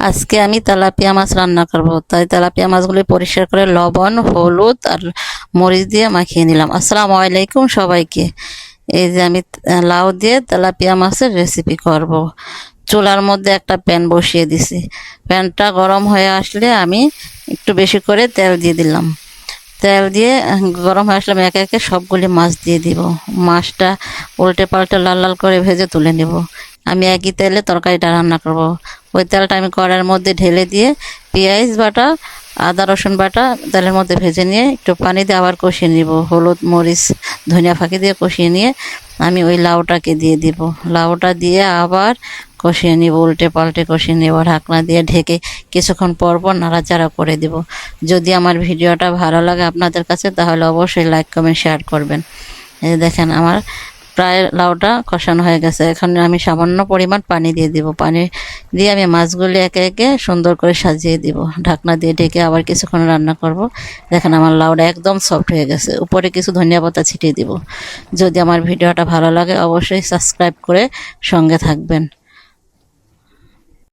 আজকে আমি তেলাপিয়া মাছ রান্না করব, তাই তেলাপিয়া মাছগুলি পরিষ্কার করে লবণ, হলুদ আর মরিচ দিয়ে মাখিয়ে নিলাম। আসসালামু আলাইকুম সবাইকে। এই যে আমি লাউ দিয়ে তেলাপিয়া মাছের রেসিপি করব। চুলার মধ্যে একটা প্যান বসিয়ে দিছি। প্যানটা গরম হয়ে আসলে আমি একটু বেশি করে তেল দিয়ে দিলাম। তেল দিয়ে গরম হয়ে আসলে আমি একে একে সবগুলি মাছ দিয়ে দিব। মাছটা উল্টে পাল্টে লাল লাল করে ভেজে তুলে নেব। আমি একই তেলে তরকারিটা রান্না করব। ওই তেলটা আমি কড়াইয়ের মধ্যে ঢেলে দিয়ে পেঁয়াজ বাটা, আদা রসুন বাটা তেলের মধ্যে ভেজে নিয়ে একটু পানি দিয়ে আবার কষিয়ে নিব। হলুদ মরিচ ধনিয়া ফাঁকি দিয়ে কষিয়ে নিয়ে আমি ওই লাউটাকে দিয়ে দিব। লাউটা দিয়ে আবার কষিয়ে নিব, উল্টে পাল্টে কষিয়ে নেব। ঢাকনা দিয়ে ঢেকে কিছুক্ষণ পর পর নাড়াচাড়া করে দেব। যদি আমার ভিডিওটা ভালো লাগে আপনাদের কাছে, তাহলে অবশ্যই লাইক কমেন্ট শেয়ার করবেন। এই দেখেন আমার প্রায় লাউটা কষানো হয়ে গেছে। এখন আমি সামান্য পরিমাণ পানি দিয়ে দিব। পানি দিয়ে আমি মাছগুলি একে একে সুন্দর করে সাজিয়ে দিব। ঢাকনা দিয়ে ঢেকে আবার কিছুক্ষণ রান্না করব। দেখেন আমার লাউটা একদম সফট হয়ে গেছে। উপরে কিছু ধনিয়া পাতা ছিটিয়ে দিব। যদি আমার ভিডিওটা ভালো লাগে অবশ্যই সাবস্ক্রাইব করে সঙ্গে থাকবেন।